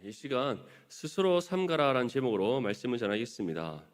이 시간 스스로 삼가라라는 제목으로 말씀을 전하겠습니다.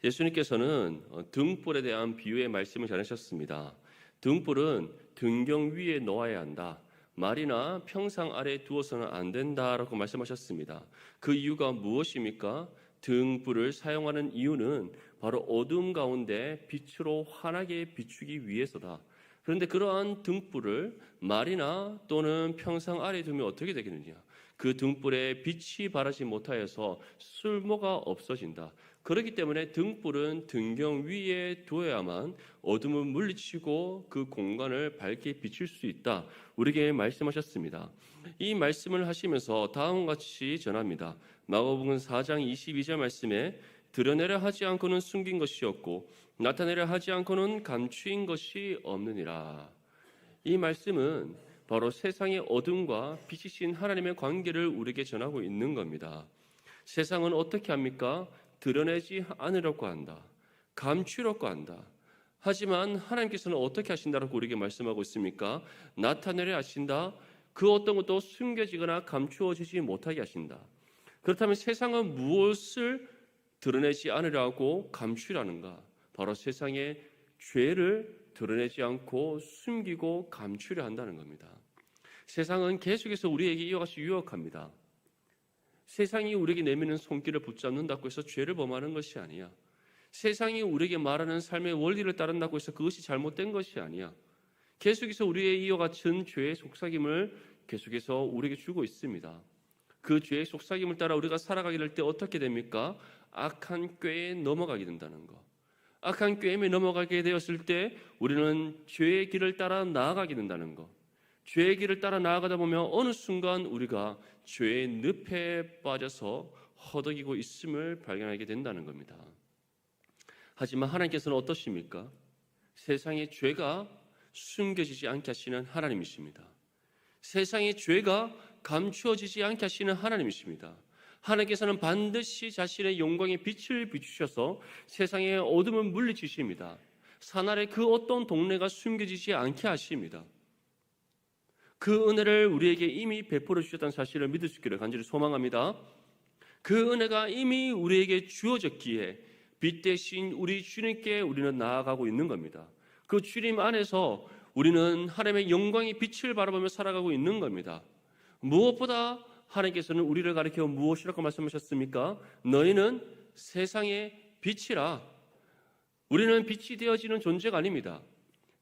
예수님께서는 등불에 대한 비유의 말씀을 전하셨습니다. 등불은 등경 위에 놓아야 한다. 말이나 평상 아래에 두어서는 안 된다라고 말씀하셨습니다. 그 이유가 무엇입니까? 등불을 사용하는 이유는 바로 어둠 가운데 빛으로 환하게 비추기 위해서다. 그런데 그러한 등불을 말이나 또는 평상 아래에 두면 어떻게 되겠느냐? 그 등불에 빛이 바라지 못하여서 쓸모가 없어진다. 그렇기 때문에 등불은 등경 위에 두어야만 어둠을 물리치고 그 공간을 밝게 비출 수 있다. 우리에게 말씀하셨습니다. 이 말씀을 하시면서 다음과 같이 전합니다. 마가복음 4장 22절 말씀에 드러내려 하지 않고는 숨긴 것이 없고 나타내려 하지 않고는 감추인 것이 없느니라. 이 말씀은 바로 세상의 어둠과 빛이신 하나님의 관계를 우리에게 전하고 있는 겁니다. 세상은 어떻게 합니까? 드러내지 않으려고 한다. 감추려고 한다. 하지만 하나님께서는 어떻게 하신다라고 우리에게 말씀하고 있습니까? 나타내려 하신다. 그 어떤 것도 숨겨지거나 감추어지지 못하게 하신다. 그렇다면 세상은 무엇을 드러내지 않으려고 감추려는가? 바로 세상의 죄를 드러내지 않고 숨기고 감추려 한다는 겁니다. 세상은 계속해서 우리에게 이와같이 유혹합니다. 세상이 우리에게 내미는 손길을 붙잡는다고 해서 죄를 범하는 것이 아니야. 세상이 우리에게 말하는 삶의 원리를 따른다고 해서 그것이 잘못된 것이 아니야. 계속해서 우리의 이와 같은 죄의 속삭임을 계속해서 우리에게 주고 있습니다. 그 죄의 속삭임을 따라 우리가 살아가게 될 때 어떻게 됩니까? 악한 꾀에 넘어가게 된다는 것. 악한 꾀임에 넘어가게 되었을 때 우리는 죄의 길을 따라 나아가게 된다는 것. 죄의 길을 따라 나아가다 보면 어느 순간 우리가 죄의 늪에 빠져서 허덕이고 있음을 발견하게 된다는 겁니다. 하지만 하나님께서는 어떠십니까? 세상의 죄가 숨겨지지 않게 하시는 하나님이십니다. 세상의 죄가 감추어지지 않게 하시는 하나님이십니다. 하나님께서는 반드시 자신의 영광의 빛을 비추셔서 세상의 어둠을 물리치십니다. 사날의 그 어떤 동네가 숨겨지지 않게 하십니다. 그 은혜를 우리에게 이미 베풀어 주셨다는 사실을 믿을 수 있기를 간절히 소망합니다. 그 은혜가 이미 우리에게 주어졌기에 빛 대신 우리 주님께 우리는 나아가고 있는 겁니다. 그 주님 안에서 우리는 하나님의 영광의 빛을 바라보며 살아가고 있는 겁니다. 무엇보다 하나님께서는 우리를 가리켜 무엇이라고 말씀하셨습니까? 너희는 세상의 빛이라. 우리는 빛이 되어지는 존재가 아닙니다.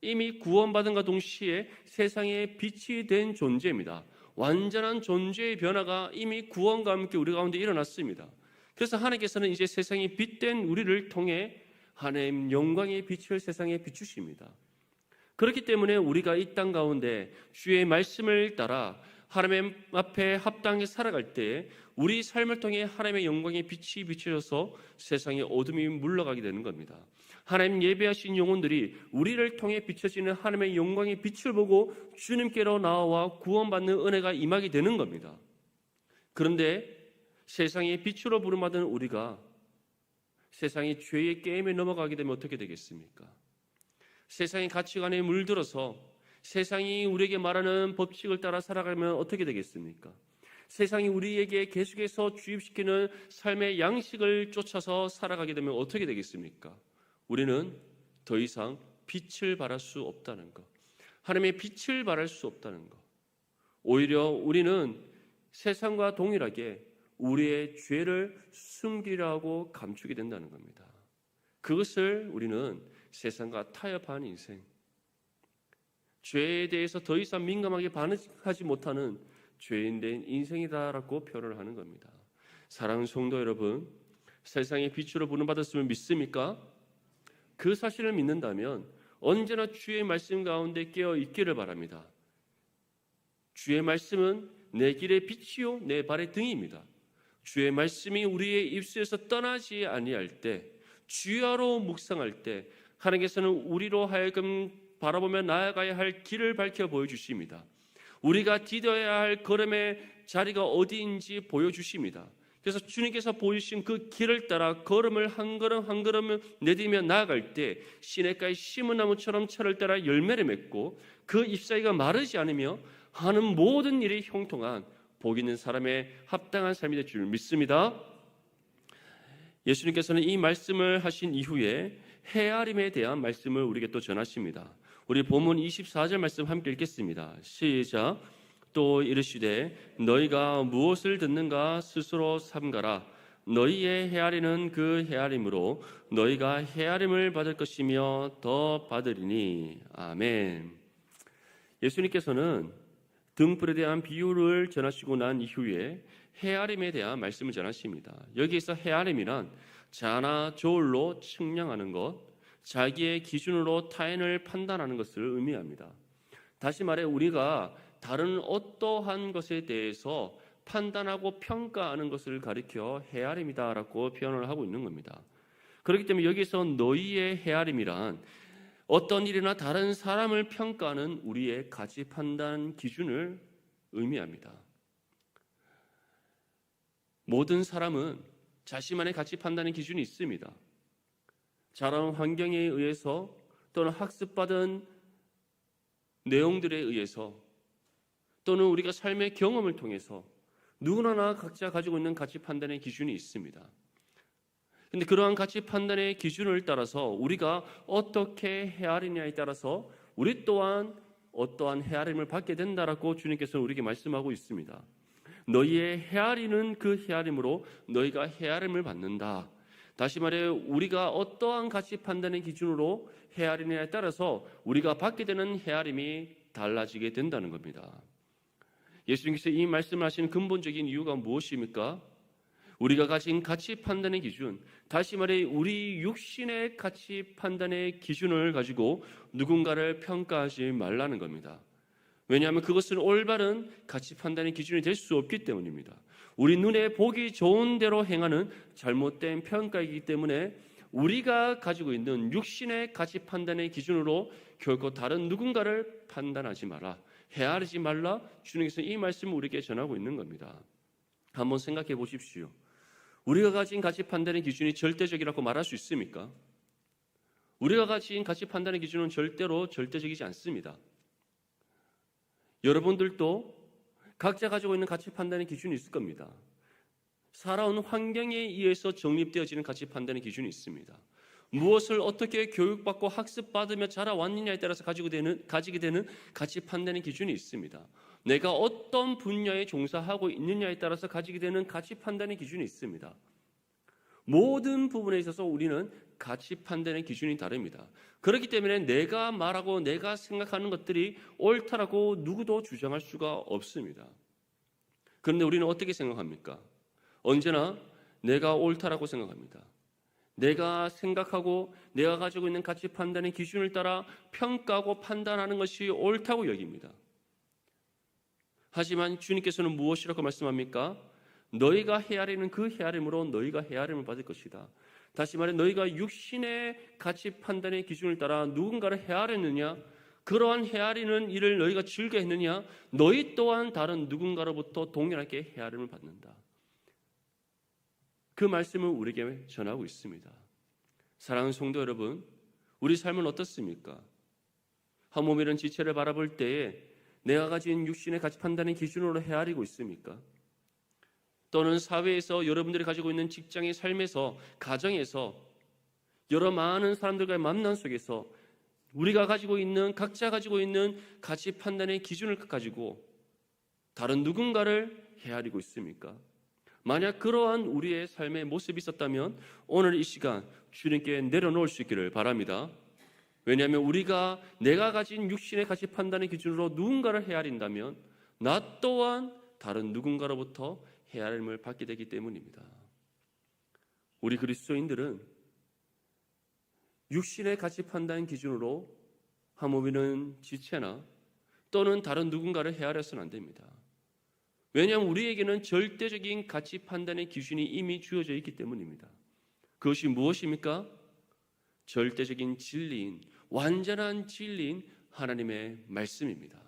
이미 구원받은과 동시에 세상의 빛이 된 존재입니다. 완전한 존재의 변화가 이미 구원과 함께 우리 가운데 일어났습니다. 그래서 하나님께서는 이제 세상의 빛된 우리를 통해 하나님 영광의 빛을 세상에 비추십니다. 그렇기 때문에 우리가 이 땅 가운데 주의 말씀을 따라 하나님 앞에 합당하게 살아갈 때 우리 삶을 통해 하나님의 영광의 빛이 비춰져서 세상의 어둠이 물러가게 되는 겁니다. 하나님 예배하신 영혼들이 우리를 통해 비춰지는 하나님의 영광의 빛을 보고 주님께로 나와 구원받는 은혜가 임하게 되는 겁니다. 그런데 세상의 빛으로 부름받은 우리가 세상의 죄의 게임에 넘어가게 되면 어떻게 되겠습니까? 세상의 가치관에 물들어서 세상이 우리에게 말하는 법칙을 따라 살아가면 어떻게 되겠습니까? 세상이 우리에게 계속해서 주입시키는 삶의 양식을 쫓아서 살아가게 되면 어떻게 되겠습니까? 우리는 더 이상 빛을 발할 수 없다는 것. 하나님의 빛을 발할 수 없다는 것. 오히려 우리는 세상과 동일하게 우리의 죄를 숨기려고 감추게 된다는 겁니다. 그것을 우리는 세상과 타협한 인생, 죄에 대해서 더 이상 민감하게 반응하지 못하는 죄인된 인생이다라고 표현을 하는 겁니다. 사랑하는 성도 여러분, 세상의 빛으로 부름받았음을 믿습니까? 그 사실을 믿는다면 언제나 주의 말씀 가운데 깨어 있기를 바랍니다. 주의 말씀은 내 길의 빛이요 내 발의 등입니다. 주의 말씀이 우리의 입술에서 떠나지 아니할 때, 주야로 묵상할 때 하나님께서는 우리로 하여금 바라보며 나아가야 할 길을 밝혀 보여주십니다. 우리가 디뎌야 할 걸음의 자리가 어디인지 보여주십니다. 그래서 주님께서 보여주신 그 길을 따라 걸음을 한 걸음 한 걸음을 내디며 나아갈 때 시냇가의 심은 나무처럼 철을 따라 열매를 맺고 그 잎사귀가 마르지 않으며 하는 모든 일이 형통한 복 있는 사람의 합당한 삶이 될 줄 믿습니다. 예수님께서는 이 말씀을 하신 이후에 헤아림에 대한 말씀을 우리에게 또 전하십니다. 우리 본문 24절 말씀 함께 읽겠습니다. 시작. 또 이르시되 너희가 무엇을 듣는가 스스로 삼가라. 너희의 헤아리는 그 헤아림으로 너희가 헤아림을 받을 것이며 더 받으리니. 아멘. 예수님께서는 등불에 대한 비유를 전하시고 난 이후에 헤아림에 대한 말씀을 전하십니다. 여기에서 헤아림이란 자나 저울로 측량하는 것, 자기의 기준으로 타인을 판단하는 것을 의미합니다. 다시 말해 우리가 다른 어떠한 것에 대해서 판단하고 평가하는 것을 가리켜 헤아림이다라고 표현을 하고 있는 겁니다. 그렇기 때문에 여기서 너희의 헤아림이란 어떤 일이나 다른 사람을 평가하는 우리의 가치 판단 기준을 의미합니다. 모든 사람은 자신만의 가치 판단의 기준이 있습니다. 자라온 환경에 의해서 또는 학습받은 내용들에 의해서 또는 우리가 삶의 경험을 통해서 누구나 각자 가지고 있는 가치 판단의 기준이 있습니다. 그런데 그러한 가치 판단의 기준을 따라서 우리가 어떻게 헤아리냐에 따라서 우리 또한 어떠한 헤아림을 받게 된다라고 주님께서는 우리에게 말씀하고 있습니다. 너희의 헤아리는 그 헤아림으로 너희가 헤아림을 받는다. 다시 말해 우리가 어떠한 가치 판단의 기준으로 헤아리냐에 따라서 우리가 받게 되는 헤아림이 달라지게 된다는 겁니다. 예수님께서 이 말씀을 하신 근본적인 이유가 무엇입니까? 우리가 가진 가치 판단의 기준, 다시 말해 우리 육신의 가치 판단의 기준을 가지고 누군가를 평가하지 말라는 겁니다. 왜냐하면 그것은 올바른 가치 판단의 기준이 될 수 없기 때문입니다. 우리 눈에 보기 좋은 대로 행하는 잘못된 평가이기 때문에 우리가 가지고 있는 육신의 가치 판단의 기준으로 결코 다른 누군가를 판단하지 마라, 헤아리지 말라. 주님께서 이 말씀을 우리에게 전하고 있는 겁니다. 한번 생각해 보십시오. 우리가 가진 가치 판단의 기준이 절대적이라고 말할 수 있습니까? 우리가 가진 가치 판단의 기준은 절대로 절대적이지 않습니다. 여러분들도 각자 가지고 있는 가치 판단의 기준이 있을 겁니다. 살아온 환경에 의해서 정립되어지는 가치 판단의 기준이 있습니다. 무엇을 어떻게 교육받고 학습받으며 자라왔느냐에 따라서 가지게 되는 가치 판단의 기준이 있습니다. 내가 어떤 분야에 종사하고 있느냐에 따라서 가지게 되는 가치 판단의 기준이 있습니다. 모든 부분에 있어서 우리는 가치 판단의 기준이 다릅니다. 그렇기 때문에 내가 말하고 내가 생각하는 것들이 옳다라고 누구도 주장할 수가 없습니다. 그런데 우리는 어떻게 생각합니까? 언제나 내가 옳다라고 생각합니다. 내가 생각하고 내가 가지고 있는 가치 판단의 기준을 따라 평가하고 판단하는 것이 옳다고 여깁니다. 하지만 주님께서는 무엇이라고 말씀합니까? 너희가 헤아리는 그 헤아림으로 너희가 헤아림을 받을 것이다. 다시 말해 너희가 육신의 가치 판단의 기준을 따라 누군가를 헤아렸느냐, 그러한 헤아리는 일을 너희가 즐겨 했느냐, 너희 또한 다른 누군가로부터 동일하게 헤아림을 받는다. 그 말씀을 우리에게 전하고 있습니다. 사랑하는 성도 여러분, 우리 삶은 어떻습니까? 한 몸이란 지체를 바라볼 때에 내가 가진 육신의 가치 판단의 기준으로 헤아리고 있습니까? 또는 사회에서 여러분들이 가지고 있는 직장의 삶에서, 가정에서, 여러 많은 사람들과의 만남 속에서 우리가 가지고 있는, 각자 가지고 있는 가치 판단의 기준을 가지고 다른 누군가를 헤아리고 있습니까? 만약 그러한 우리의 삶의 모습이 있었다면 오늘 이 시간 주님께 내려놓을 수 있기를 바랍니다. 왜냐하면 우리가 내가 가진 육신의 가치 판단의 기준으로 누군가를 헤아린다면 나 또한 다른 누군가로부터 헤아림을 받게 되기 때문입니다. 우리 그리스도인들은 육신의 가치 판단 기준으로 한 몸이는 지체나 또는 다른 누군가를 헤아려서는 안 됩니다. 왜냐하면 우리에게는 절대적인 가치 판단의 기준이 이미 주어져 있기 때문입니다. 그것이 무엇입니까? 절대적인 진리인, 완전한 진리인 하나님의 말씀입니다.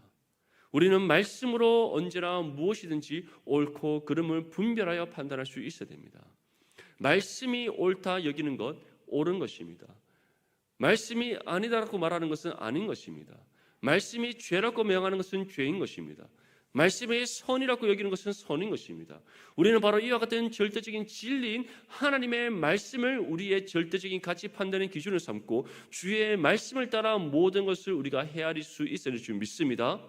우리는 말씀으로 언제나 무엇이든지 옳고 그름을 분별하여 판단할 수 있어야 됩니다. 말씀이 옳다 여기는 것, 옳은 것입니다. 말씀이 아니다라고 말하는 것은 아닌 것입니다. 말씀이 죄라고 명하는 것은 죄인 것입니다. 말씀의 선이라고 여기는 것은 선인 것입니다. 우리는 바로 이와 같은 절대적인 진리인 하나님의 말씀을 우리의 절대적인 가치 판단의 기준을 삼고 주의 말씀을 따라 모든 것을 우리가 헤아릴 수 있을 줄 믿습니다.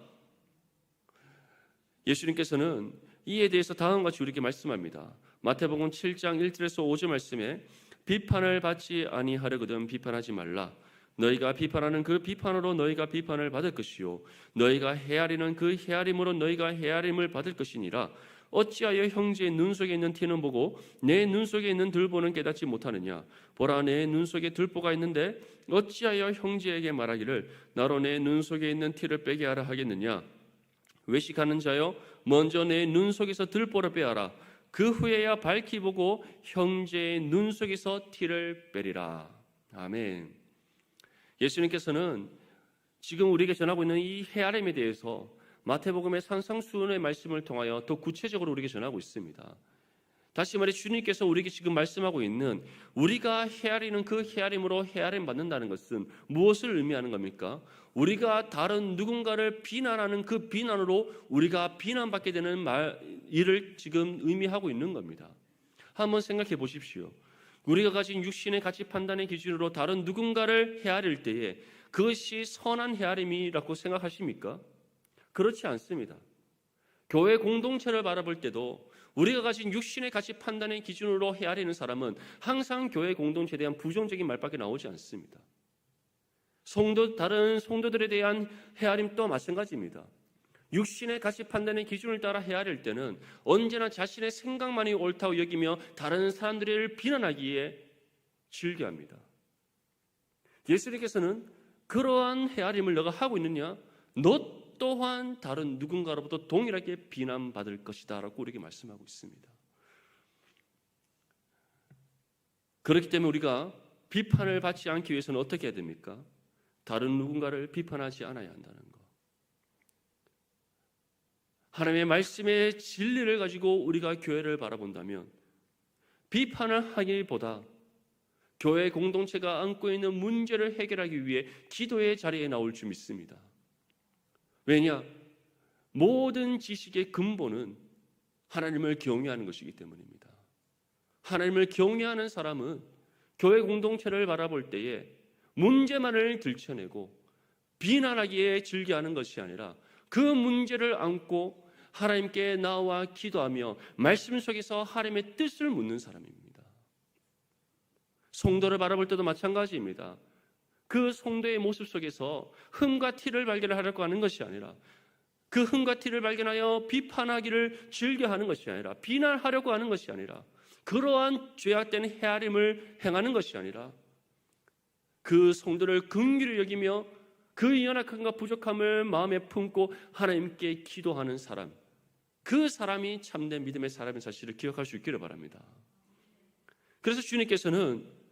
예수님께서는 이에 대해서 다음과 같이 우리에게 말씀합니다. 마태복음 7장 1절에서 5절 말씀에 비판을 받지 아니하려거든 비판하지 말라. 너희가 비판하는 그 비판으로 너희가 비판을 받을 것이요 너희가 헤아리는 그 헤아림으로 너희가 헤아림을 받을 것이니라. 어찌하여 형제의 눈 속에 있는 티는 보고 내 눈 속에 있는 들보는 깨닫지 못하느냐. 보라, 내 눈 속에 들보가 있는데 어찌하여 형제에게 말하기를 나로 내 눈 속에 있는 티를 빼게 하라 하겠느냐. 외식하는 자여, 먼저 내 눈 속에서 들보를 빼어라. 그 후에야 밝히 보고 형제의 눈 속에서 티를 빼리라. 아멘. 예수님께서는 지금 우리에게 전하고 있는 이 헤아림에 대해서 마태복음의 산상수훈의 말씀을 통하여 더 구체적으로 우리에게 전하고 있습니다. 다시 말해 주님께서 우리에게 지금 말씀하고 있는 우리가 헤아리는 그 헤아림으로 헤아림 받는다는 것은 무엇을 의미하는 겁니까? 우리가 다른 누군가를 비난하는 그 비난으로 우리가 비난받게 되는 일을 지금 의미하고 있는 겁니다. 한번 생각해 보십시오. 우리가 가진 육신의 가치 판단의 기준으로 다른 누군가를 헤아릴 때에 그것이 선한 헤아림이라고 생각하십니까? 그렇지 않습니다. 교회 공동체를 바라볼 때도 우리가 가진 육신의 가치 판단의 기준으로 헤아리는 사람은 항상 교회 공동체에 대한 부정적인 말밖에 나오지 않습니다. 다른 성도들에 대한 헤아림도 마찬가지입니다. 육신의 가치 판단의 기준을 따라 헤아릴 때는 언제나 자신의 생각만이 옳다고 여기며 다른 사람들을 비난하기에 즐겨합니다. 예수님께서는 그러한 헤아림을 너가 하고 있느냐? 너 또한 다른 누군가로부터 동일하게 비난받을 것이다 라고 우리에게 말씀하고 있습니다. 그렇기 때문에 우리가 비판을 받지 않기 위해서는 어떻게 해야 됩니까? 다른 누군가를 비판하지 않아야 한다는 것. 하나님의 말씀의 진리를 가지고 우리가 교회를 바라본다면 비판을 하기보다 교회 공동체가 안고 있는 문제를 해결하기 위해 기도의 자리에 나올 줄 믿습니다. 왜냐? 모든 지식의 근본은 하나님을 경외하는 것이기 때문입니다. 하나님을 경외하는 사람은 교회 공동체를 바라볼 때에 문제만을 들춰내고 비난하기에 즐겨하는 것이 아니라 그 문제를 안고 하나님께 나와 기도하며 말씀 속에서 하나님의 뜻을 묻는 사람입니다. 성도를 바라볼 때도 마찬가지입니다. 그 성도의 모습 속에서 흠과 티를 발견하려고 하는 것이 아니라 그 흠과 티를 발견하여 비판하기를 즐겨하는 것이 아니라 비난하려고 하는 것이 아니라 그러한 죄악된 헤아림을 행하는 것이 아니라 그 성도를 긍휼히 여기며 그 연약함과 부족함을 마음에 품고 하나님께 기도하는 사람, 그 사람이 참된 믿음의 사람의 사실을 기억할 수 있기를 바랍니다. 그래서 주님께서는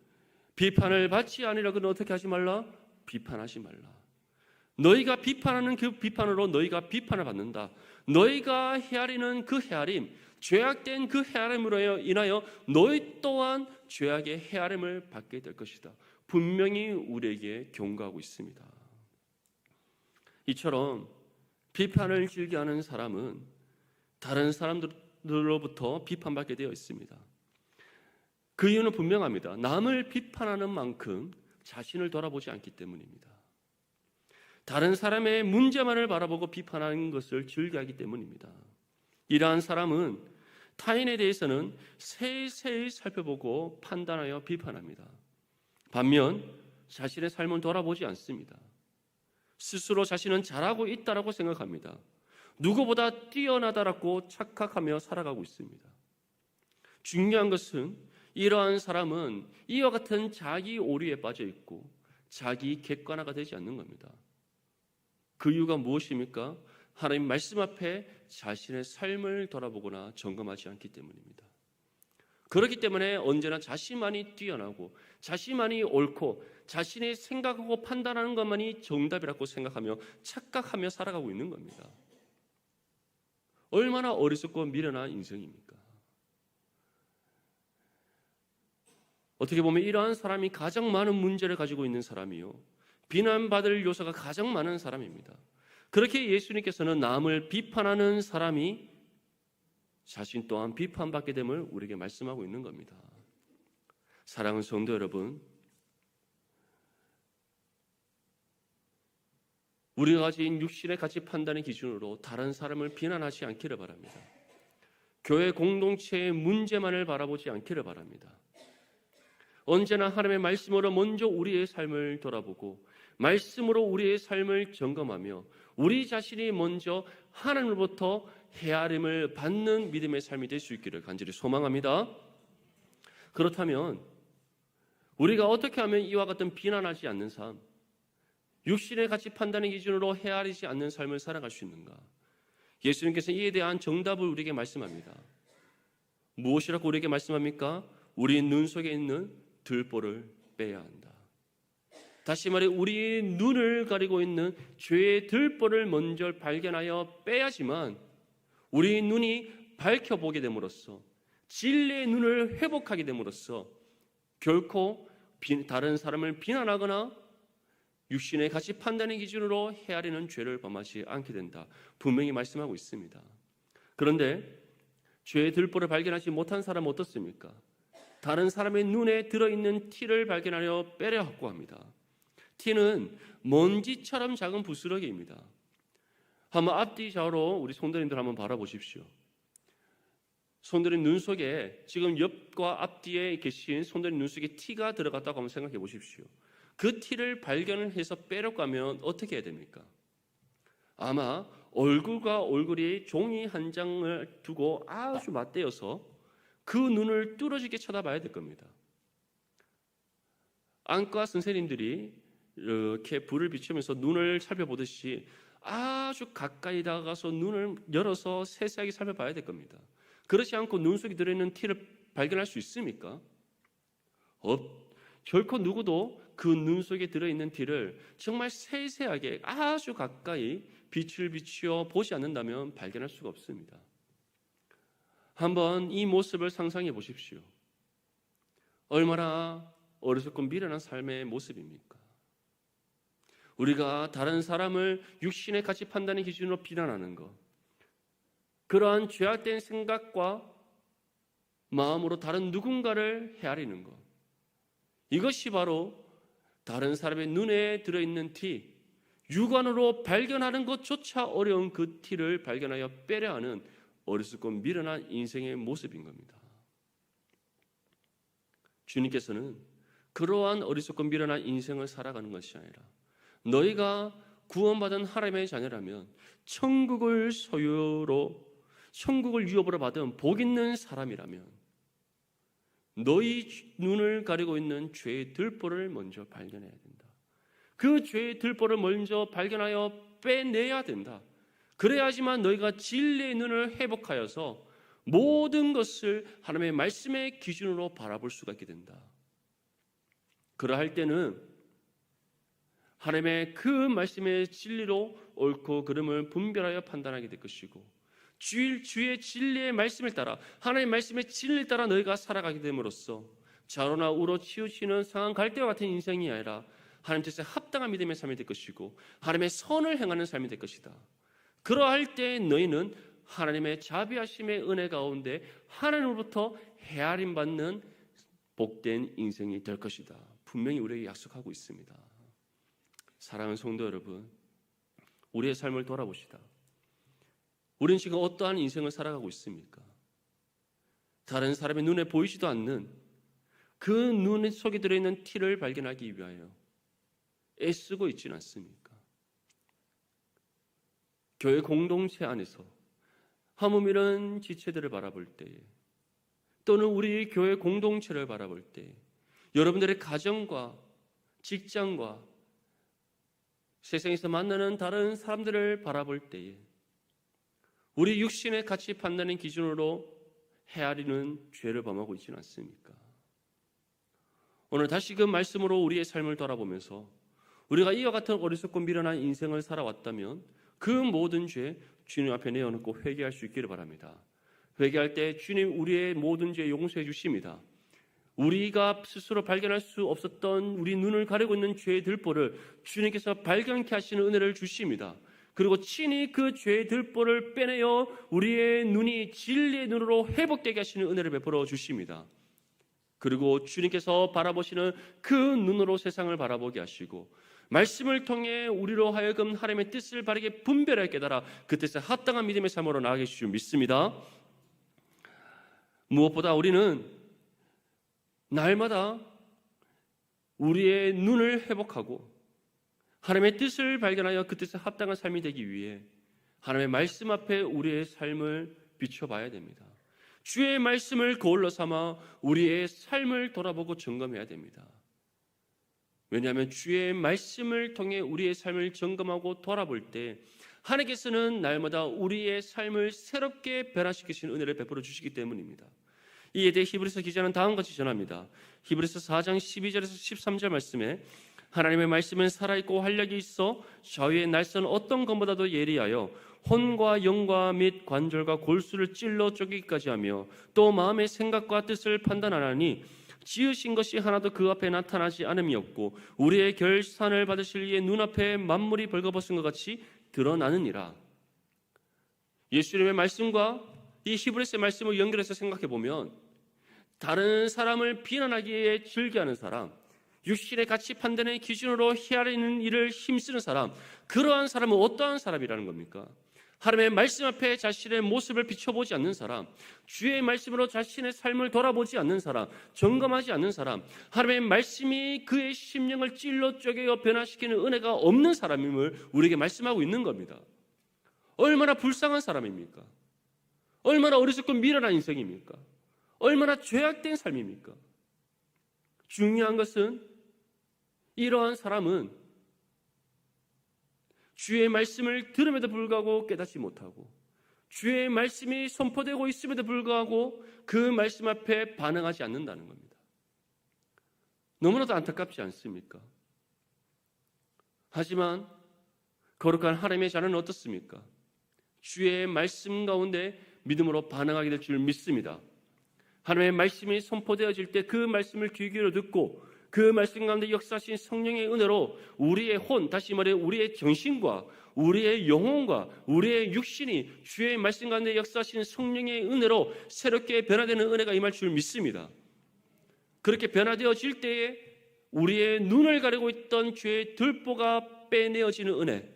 비판을 받지 아니라고는 어떻게 하지 말라? 비판하지 말라. 너희가 비판하는 그 비판으로 너희가 비판을 받는다. 너희가 헤아리는 그 헤아림, 죄악된 그 헤아림으로 인하여 너희 또한 죄악의 헤아림을 받게 될 것이다. 분명히 우리에게 경고하고 있습니다. 이처럼 비판을 즐겨하는 사람은 다른 사람들로부터 비판받게 되어 있습니다. 그 이유는 분명합니다. 남을 비판하는 만큼 자신을 돌아보지 않기 때문입니다. 다른 사람의 문제만을 바라보고 비판하는 것을 즐겨하기 때문입니다. 이러한 사람은 타인에 대해서는 세세히 살펴보고 판단하여 비판합니다. 반면 자신의 삶을 돌아보지 않습니다. 스스로 자신은 잘하고 있다라고 생각합니다. 누구보다 뛰어나다라고 착각하며 살아가고 있습니다. 중요한 것은 이러한 사람은 이와 같은 자기 오류에 빠져 있고 자기 객관화가 되지 않는 겁니다. 그 이유가 무엇입니까? 하나님 말씀 앞에 자신의 삶을 돌아보거나 점검하지 않기 때문입니다. 그렇기 때문에 언제나 자신만이 뛰어나고 자신만이 옳고 자신이 생각하고 판단하는 것만이 정답이라고 생각하며 착각하며 살아가고 있는 겁니다. 얼마나 어리석고 미련한 인생입니까? 어떻게 보면 이러한 사람이 가장 많은 문제를 가지고 있는 사람이요, 비난받을 요소가 가장 많은 사람입니다. 그렇게 예수님께서는 남을 비판하는 사람이 자신 또한 비판받게 됨을 우리에게 말씀하고 있는 겁니다. 사랑하는 성도 여러분, 우리가 가진 육신의 가치 판단의 기준으로 다른 사람을 비난하지 않기를 바랍니다. 교회 공동체의 문제만을 바라보지 않기를 바랍니다. 언제나 하나님의 말씀으로 먼저 우리의 삶을 돌아보고 말씀으로 우리의 삶을 점검하며 우리 자신이 먼저 하나님으로부터 헤아림을 받는 믿음의 삶이 될 수 있기를 간절히 소망합니다. 그렇다면 우리가 어떻게 하면 이와 같은 비난하지 않는 삶, 육신의 가치 판단의 기준으로 헤아리지 않는 삶을 살아갈 수 있는가? 예수님께서 이에 대한 정답을 우리에게 말씀합니다. 무엇이라고 우리에게 말씀합니까? 우리 눈 속에 있는 들보를 빼야 한다. 다시 말해 우리의 눈을 가리고 있는 죄의 들보를 먼저 발견하여 빼야지만 우리의 눈이 밝혀보게 됨으로써 진리의 눈을 회복하게 됨으로써 결코 다른 사람을 비난하거나 육신의 가치 판단의 기준으로 헤아리는 죄를 범하지 않게 된다. 분명히 말씀하고 있습니다. 그런데 죄의 들보를 발견하지 못한 사람은 어떻습니까? 다른 사람의 눈에 들어있는 티를 발견하려 빼려 하고 합니다. 티는 먼지처럼 작은 부스러기입니다. 한번 앞뒤 좌우로 우리 손들님들 한번 바라보십시오. 손들님 눈 속에 지금 옆과 앞뒤에 계신 손들님 눈 속에 티가 들어갔다고 한번 생각해 보십시오. 그 티를 발견을 해서 빼려고 하면 어떻게 해야 됩니까? 아마 얼굴과 얼굴이 종이 한 장을 두고 아주 맞대어서 그 눈을 뚫어지게 쳐다봐야 될 겁니다. 안과 선생님들이 이렇게 불을 비추면서 눈을 살펴보듯이 아주 가까이 다가가서 눈을 열어서 세세하게 살펴봐야 될 겁니다. 그렇지 않고 눈 속에 들어있는 티를 발견할 수 있습니까? 결코 누구도 그 눈 속에 들어있는 티를 정말 세세하게 아주 가까이 빛을 비추어 보지 않는다면 발견할 수가 없습니다. 한번 이 모습을 상상해 보십시오. 얼마나 어리석고 미련한 삶의 모습입니까? 우리가 다른 사람을 육신의 가치 판단의 기준으로 비난하는 것, 그러한 죄악된 생각과 마음으로 다른 누군가를 헤아리는 것, 이것이 바로 다른 사람의 눈에 들어있는 티, 육안으로 발견하는 것조차 어려운 그 티를 발견하여 빼려 하는 어리석고 미련한 인생의 모습인 겁니다. 주님께서는 그러한 어리석고 미련한 인생을 살아가는 것이 아니라 너희가 구원받은 하나님의 자녀라면 천국을 유업으로 받은 복 있는 사람이라면 너희 눈을 가리고 있는 죄의 들보를 먼저 발견해야 된다. 그 죄의 들보를 먼저 발견하여 빼내야 된다. 그래야지만 너희가 진리의 눈을 회복하여서 모든 것을 하나님의 말씀의 기준으로 바라볼 수가 있게 된다. 그러할 때는 하나님의 그 말씀의 진리로 옳고 그름을 분별하여 판단하게 될 것이고 주의 진리의 말씀을 따라 하나님의 말씀의 진리를 따라 너희가 살아가게 됨으로써 좌로나 우로 치우치는 상한 갈대와 같은 인생이 아니라 하나님 뜻에 합당한 믿음의 삶이 될 것이고 하나님의 선을 행하는 삶이 될 것이다. 그러할 때 너희는 하나님의 자비하심의 은혜 가운데 하나님으로부터 헤아림 받는 복된 인생이 될 것이다. 분명히 우리에게 약속하고 있습니다. 사랑하는 성도 여러분, 우리의 삶을 돌아보시다. 우리는 지금 어떠한 인생을 살아가고 있습니까? 다른 사람의 눈에 보이지도 않는 그 눈 속에 들어있는 티를 발견하기 위하여 애쓰고 있지는 않습니까? 교회 공동체 안에서 하물 이런 지체들을 바라볼 때에 또는 우리 교회 공동체를 바라볼 때에 여러분들의 가정과 직장과 세상에서 만나는 다른 사람들을 바라볼 때에 우리 육신의 가치 판단의 기준으로 헤아리는 죄를 범하고 있지는 않습니까? 오늘 다시금 말씀으로 우리의 삶을 돌아보면서 우리가 이와 같은 어리석고 미련한 인생을 살아왔다면 그 모든 죄 주님 앞에 내어놓고 회개할 수 있기를 바랍니다. 회개할 때 주님 우리의 모든 죄 용서해 주십니다. 우리가 스스로 발견할 수 없었던 우리 눈을 가리고 있는 죄의 들보를 주님께서 발견케 하시는 은혜를 주십니다. 그리고 친히 그 죄의 들보를 빼내어 우리의 눈이 진리의 눈으로 회복되게 하시는 은혜를 베풀어 주십니다. 그리고 주님께서 바라보시는 그 눈으로 세상을 바라보게 하시고 말씀을 통해 우리로 하여금 하나님의 뜻을 바르게 분별하게 깨달아 그 뜻에 합당한 믿음의 삶으로 나아가게 줄 믿습니다. 무엇보다 우리는 날마다 우리의 눈을 회복하고 하나님의 뜻을 발견하여 그 뜻에 합당한 삶이 되기 위해 하나님의 말씀 앞에 우리의 삶을 비춰봐야 됩니다. 주의 말씀을 거울로 삼아 우리의 삶을 돌아보고 점검해야 됩니다. 왜냐하면 주의 말씀을 통해 우리의 삶을 점검하고 돌아볼 때 하나님께서는 날마다 우리의 삶을 새롭게 변화시키시는 은혜를 베풀어 주시기 때문입니다. 이에 대해 히브리서 기자는 다음과 같이 전합니다. 히브리서 4장 12절에서 13절 말씀에 하나님의 말씀은 살아있고 활력이 있어 좌우의 날선 어떤 것보다도 예리하여 혼과 영과 및 관절과 골수를 찔러 쪼개기까지 하며 또 마음의 생각과 뜻을 판단하나니 지으신 것이 하나도 그 앞에 나타나지 않음이 없고 우리의 결산을 받으실 이의 눈앞에 만물이 벌거벗은 것 같이 드러나느니라. 예수님의 말씀과 이 히브리서의 말씀을 연결해서 생각해 보면 다른 사람을 비난하기에 즐겨하는 사람, 육신의 가치 판단의 기준으로 헤아리는 일을 힘쓰는 사람, 그러한 사람은 어떠한 사람이라는 겁니까? 하나님의 말씀 앞에 자신의 모습을 비춰보지 않는 사람, 주의 말씀으로 자신의 삶을 돌아보지 않는 사람, 점검하지 않는 사람, 하나님의 말씀이 그의 심령을 찔러 쪼개어 변화시키는 은혜가 없는 사람임을 우리에게 말씀하고 있는 겁니다. 얼마나 불쌍한 사람입니까? 얼마나 어리석고 미련한 인생입니까? 얼마나 죄악된 삶입니까? 중요한 것은 이러한 사람은 주의 말씀을 들음에도 불구하고 깨닫지 못하고 주의 말씀이 선포되고 있음에도 불구하고 그 말씀 앞에 반응하지 않는다는 겁니다. 너무나도 안타깝지 않습니까? 하지만 거룩한 하나님의 자녀는 어떻습니까? 주의 말씀 가운데 믿음으로 반응하게 될 줄 믿습니다. 하나님의 말씀이 선포되어질 때 그 말씀을 귀 기울여 듣고 그 말씀 가운데 역사하신 성령의 은혜로 우리의 혼, 다시 말해 우리의 정신과 우리의 영혼과 우리의 육신이 주의 말씀 가운데 역사하신 성령의 은혜로 새롭게 변화되는 은혜가 임할 줄 믿습니다. 그렇게 변화되어질 때에 우리의 눈을 가리고 있던 죄의 들보가 빼내어지는 은혜,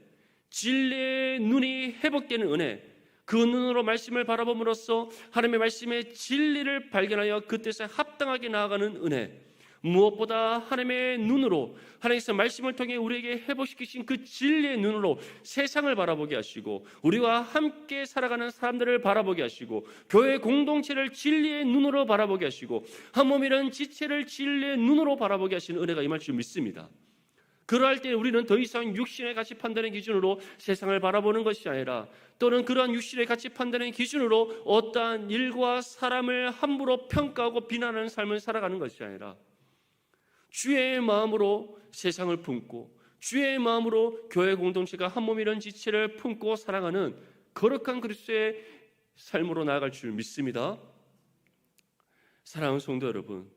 진리의 눈이 회복되는 은혜, 그 눈으로 말씀을 바라봄으로써 하나님의 말씀의 진리를 발견하여 그 뜻에 합당하게 나아가는 은혜, 무엇보다 하나님의 눈으로 하나님께서 말씀을 통해 우리에게 회복시키신 그 진리의 눈으로 세상을 바라보게 하시고 우리와 함께 살아가는 사람들을 바라보게 하시고 교회 공동체를 진리의 눈으로 바라보게 하시고 한 몸이라는 지체를 진리의 눈으로 바라보게 하시는 은혜가 임할 줄 믿습니다. 그러할 때 우리는 더 이상 육신의 가치 판단의 기준으로 세상을 바라보는 것이 아니라 또는 그러한 육신의 가치 판단의 기준으로 어떠한 일과 사람을 함부로 평가하고 비난하는 삶을 살아가는 것이 아니라 주의 마음으로 세상을 품고 주의 마음으로 교회 공동체가 한 몸이라는 지체를 품고 살아가는 거룩한 그리스도의 삶으로 나아갈 줄 믿습니다. 사랑하는 성도 여러분,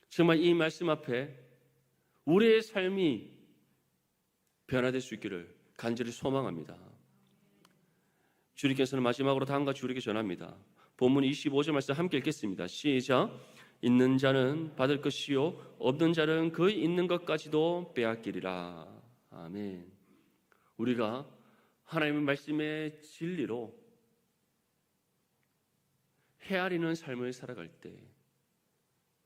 정말 이 말씀 앞에 우리의 삶이 변화될 수 있기를 간절히 소망합니다. 주님께서는 마지막으로 다음과 같이 우리에게 전합니다. 본문 25절 말씀 함께 읽겠습니다. 시작. 있는 자는 받을 것이요 없는 자는 그 있는 것까지도 빼앗기리라. 아멘. 우리가 하나님의 말씀의 진리로 헤아리는 삶을 살아갈 때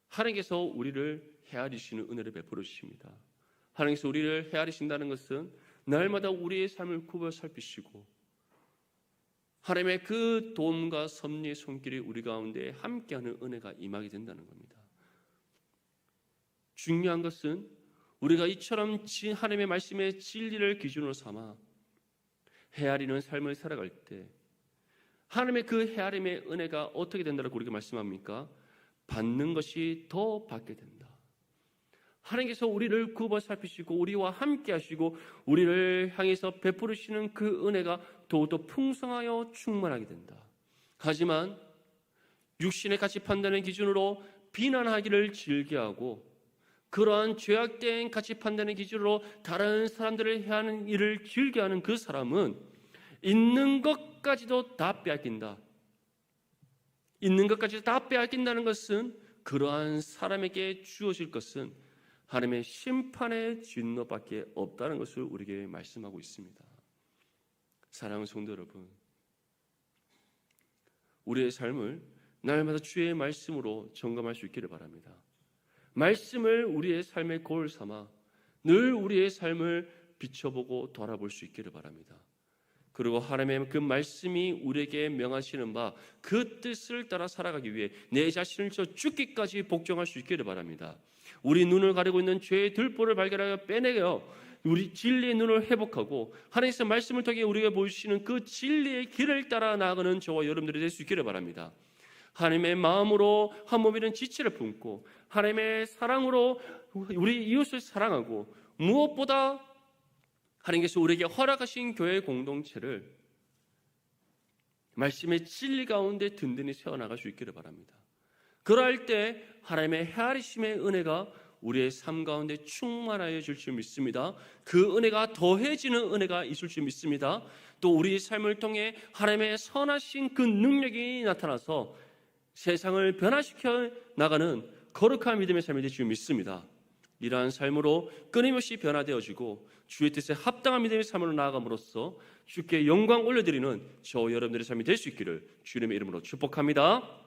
하나님께서 우리를 헤아리시는 은혜를 베풀어 주십니다. 하나님께서 우리를 헤아리신다는 것은 날마다 우리의 삶을 굽어 살피시고 하나님의 그 도움과 섭리의 손길이 우리 가운데 함께하는 은혜가 임하게 된다는 겁니다. 중요한 것은 우리가 이처럼 하나님의 말씀의 진리를 기준으로 삼아 헤아리는 삶을 살아갈 때 하나님의 그 헤아림의 은혜가 어떻게 된다고 우리에게 말씀합니까? 받는 것이 더 받게 된다. 하나님께서 우리를 굽어 살피시고 우리와 함께 하시고 우리를 향해서 베푸시는 그 은혜가 더욱더 풍성하여 충만하게 된다. 하지만 육신의 가치 판단의 기준으로 비난하기를 즐겨하고 그러한 죄악된 가치 판단의 기준으로 다른 사람들을 해야 하는 일을 즐겨하는 그 사람은 있는 것까지도 다 빼앗긴다. 있는 것까지도 다 빼앗긴다는 것은 그러한 사람에게 주어질 것은 하나님의 심판의 진노밖에 없다는 것을 우리에게 말씀하고 있습니다. 사랑하는 성도 여러분, 우리의 삶을 날마다 주의 말씀으로 점검할 수 있기를 바랍니다. 말씀을 우리의 삶의 거울 삼아 늘 우리의 삶을 비춰보고 돌아볼 수 있기를 바랍니다. 그리고 하나님의 그 말씀이 우리에게 명하시는 바 그 뜻을 따라 살아가기 위해 내 자신을 저 죽기까지 복종할 수 있기를 바랍니다. 우리 눈을 가리고 있는 죄의 들보를 발견하여 빼내어 우리 진리의 눈을 회복하고 하나님께서 말씀을 통해 우리가 보여주시는 그 진리의 길을 따라 나아가는 저와 여러분들이 될 수 있기를 바랍니다. 하나님의 마음으로 한 몸이는 지체를 품고 하나님의 사랑으로 우리 이웃을 사랑하고 무엇보다 하나님께서 우리에게 허락하신 교회 공동체를 말씀의 진리 가운데 든든히 세워나갈 수 있기를 바랍니다. 그럴 때 하나님의 헤아리심의 은혜가 우리의 삶 가운데 충만하여 줄 줄 믿습니다. 그 은혜가 더해지는 은혜가 있을 줄 믿습니다. 또 우리의 삶을 통해 하나님의 선하신 그 능력이 나타나서 세상을 변화시켜 나가는 거룩한 믿음의 삶이 될 줄 믿습니다. 이러한 삶으로 끊임없이 변화되어지고 주의 뜻에 합당한 믿음의 삶으로 나아감으로써 주께 영광 올려드리는 저 여러분들의 삶이 될 수 있기를 주님의 이름으로 축복합니다.